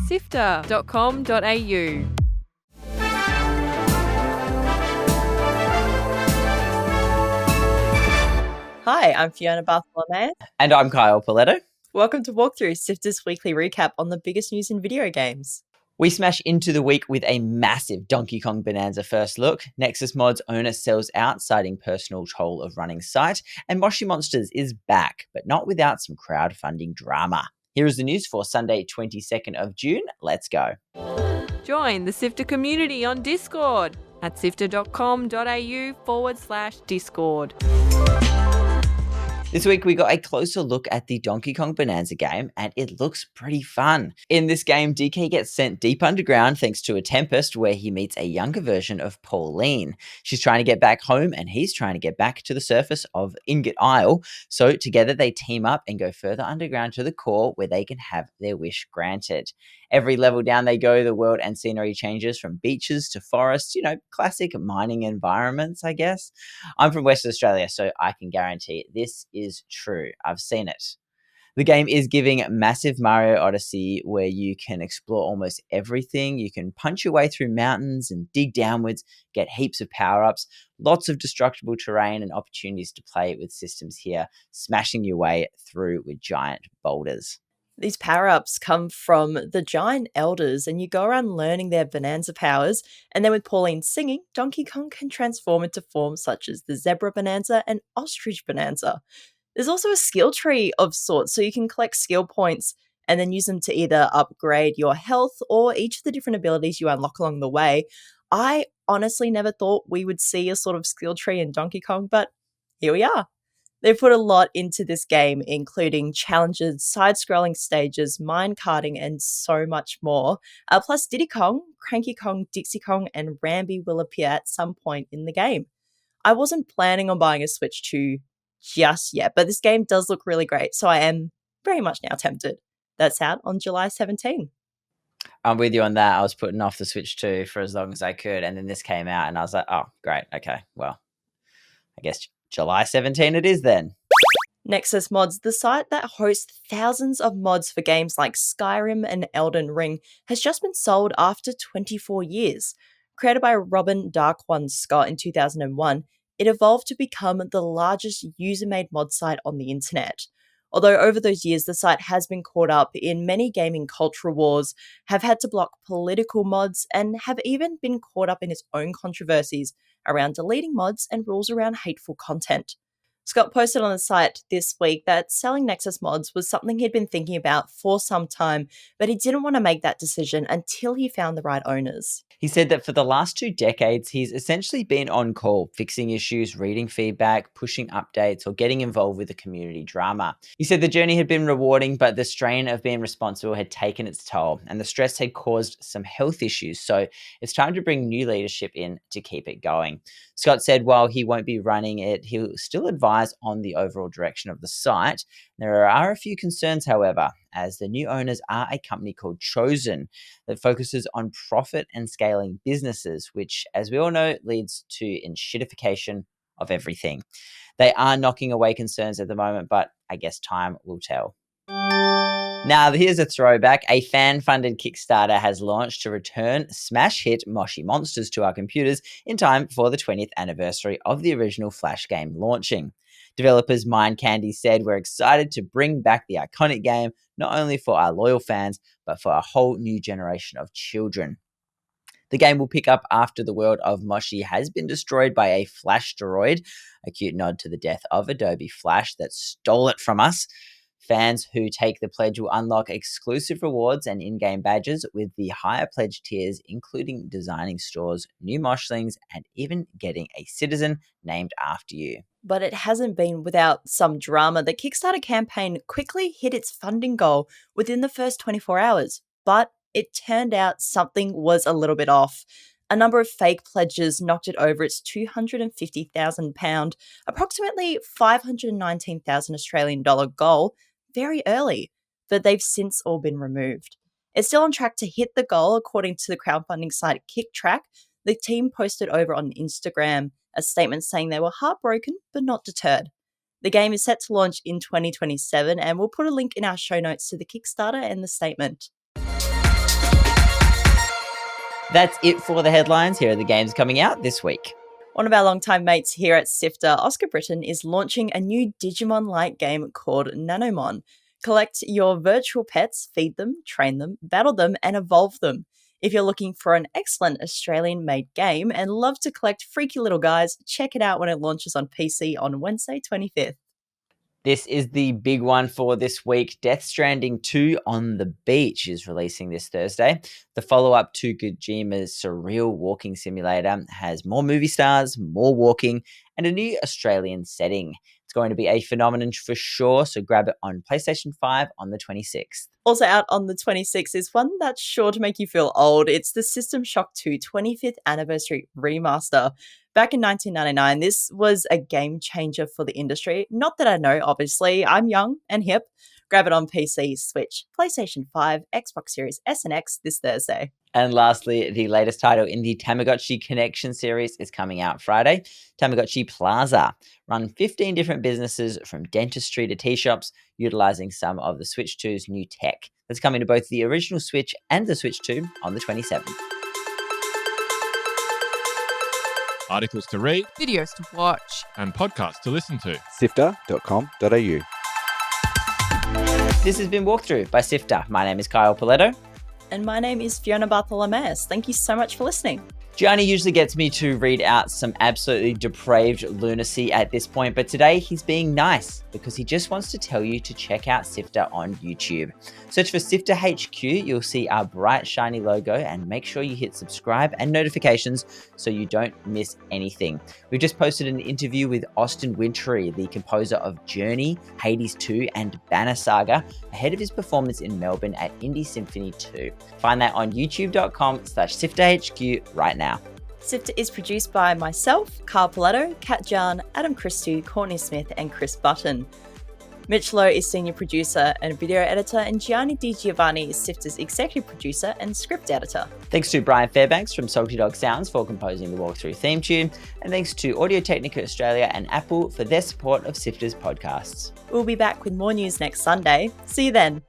sifter.com.au. Hi, I'm Fiona Bartholomew. And I'm Kyle Paletto. Welcome to Walkthrough, Sifter's weekly recap on the biggest news in video games. We smash into the week with a massive Donkey Kong Bananza first look. Nexus Mods owner sells out, citing personal toll of running site. And Moshi Monsters is back, but not without some crowdfunding drama. Here is the news for Sunday, 22nd of June. Let's go. Join the Sifter community on Discord at sifter.com.au/Discord. This week, we got a closer look at the Donkey Kong Bananza game, and it looks pretty fun. In this game, DK gets sent deep underground thanks to a tempest where he meets a younger version of Pauline. She's trying to get back home, and he's trying to get back to the surface of Ingot Isle. So together, they team up and go further underground to the core where they can have their wish granted. Every level down they go, the world and scenery changes from beaches to forests, classic mining environments, I guess. I'm from Western Australia, so I can guarantee this is true. I've seen it. The game is giving massive Mario Odyssey where you can explore almost everything. You can punch your way through mountains and dig downwards, get heaps of power-ups, lots of destructible terrain and opportunities to play with systems here, smashing your way through with giant boulders. These power-ups come from the giant elders, and you go around learning their Bananza powers, and then with Pauline singing, Donkey Kong can transform into forms such as the Zebra Bananza and Ostrich Bananza. There's also a skill tree of sorts, so you can collect skill points and then use them to either upgrade your health or each of the different abilities you unlock along the way. I honestly never thought we would see a sort of skill tree in Donkey Kong, but here we are. They've put a lot into this game, including challenges, side-scrolling stages, mine carting, and so much more. Plus, Diddy Kong, Cranky Kong, Dixie Kong, and Rambi will appear at some point in the game. I wasn't planning on buying a Switch 2 just yet, but this game does look really great, so I am very much now tempted. That's out on July 17. I'm with you on that. I was putting off the Switch 2 for as long as I could, and then this came out, and I was like, oh, great, okay, well, I guess July 17 it is then. Nexus Mods, the site that hosts thousands of mods for games like Skyrim and Elden Ring, has just been sold after 24 years. Created by Robin Dark One Scott in 2001, it evolved to become the largest user-made mod site on the internet. Although over those years, the site has been caught up in many gaming cultural wars, have had to block political mods, and have even been caught up in its own controversies around deleting mods and rules around hateful content. Scott posted on the site this week that selling Nexus Mods was something he'd been thinking about for some time, but he didn't want to make that decision until he found the right owners. He said that for the last 2 decades, he's essentially been on call, fixing issues, reading feedback, pushing updates, or getting involved with the community drama. He said the journey had been rewarding, but the strain of being responsible had taken its toll, and the stress had caused some health issues, so it's time to bring new leadership in to keep it going. Scott said while he won't be running it, he'll still advise on the overall direction of the site. There are a few concerns, however, as the new owners are a company called Chosen that focuses on profit and scaling businesses, which, as we all know, leads to enshittification of everything. They are knocking away concerns at the moment, but I guess time will tell. Now, here's a throwback. A fan-funded Kickstarter has launched to return smash hit Moshi Monsters to our computers in time for the 20th anniversary of the original Flash game launching. Developers Mind Candy said, "We're excited to bring back the iconic game, not only for our loyal fans, but for a whole new generation of children." The game will pick up after the world of Moshi has been destroyed by a Flash asteroid, a cute nod to the death of Adobe Flash that stole it from us. Fans who take the pledge will unlock exclusive rewards and in-game badges with the higher pledge tiers, including designing stores, new Moshlings, and even getting a citizen named after you. But it hasn't been without some drama. The Kickstarter campaign quickly hit its funding goal within the first 24 hours, but it turned out something was a little bit off. A number of fake pledges knocked it over its £250,000, approximately 519,000 Australian dollar goal very early, but they've since all been removed. It's still on track to hit the goal, according to the crowdfunding site KickTrack. The team posted over on Instagram a statement saying they were heartbroken but not deterred. The game is set to launch in 2027, and we'll put a link in our show notes to the Kickstarter and the statement. That's it for the headlines. Here are the games coming out this week. One of our longtime mates here at Sifter, Oscar Britton, is launching a new Digimon-like game called Nanomon. Collect your virtual pets, feed them, train them, battle them, and evolve them. If you're looking for an excellent Australian-made game and love to collect freaky little guys, check it out when it launches on PC on Wednesday 25th. This is the big one for this week. Death Stranding 2 on the Beach is releasing this Thursday. The follow-up to Kojima's surreal walking simulator has more movie stars, more walking, and a new Australian setting. It's going to be a phenomenon for sure, so grab it on PlayStation 5 on the 26th. Also out on the 26th is one that's sure to make you feel old. It's the System Shock 2 25th Anniversary Remaster. Back in 1999, this was a game changer for the industry. Not that I know, obviously. I'm young and hip. Grab it on PC, Switch, PlayStation 5, Xbox Series S and X this Thursday. And lastly, the latest title in the Tamagotchi Connection series is coming out Friday. Tamagotchi Plaza. Run 15 different businesses from dentistry to tea shops, utilizing some of the Switch 2's new tech. That's coming to both the original Switch and the Switch 2 on the 27th. Articles to read, Videos to watch. and podcasts to listen to. Sifter.com.au. This has been Walkthrough by Sifter. My name is Kyle Paletto. And my name is Fiona Bartholomeus. Thank you so much for listening. Gianni usually gets me to read out some absolutely depraved lunacy at this point, but today he's being nice because he just wants to tell you to check out Sifter on YouTube. Search for Sifter HQ, you'll see our bright shiny logo, and make sure you hit subscribe and notifications so you don't miss anything. We've just posted an interview with Austin Wintory, the composer of Journey, Hades 2 and Banner Saga, ahead of his performance in Melbourne at Indie Symphony 2. Find that on youtube.com/SifterHQ right now. Sifter is produced by myself, Carl Paletto, Kat Jan, Adam Christou, Courtney Smith, and Chris Button. Mitch Lowe is senior producer and video editor, and Gianni Di Giovanni is Sifter's executive producer and script editor. Thanks to Brian Fairbanks from Salty Dog Sounds for composing the Walkthrough theme tune, and thanks to Audio Technica Australia and Apple for their support of Sifter's podcasts. We'll be back with more news next Sunday. See you then.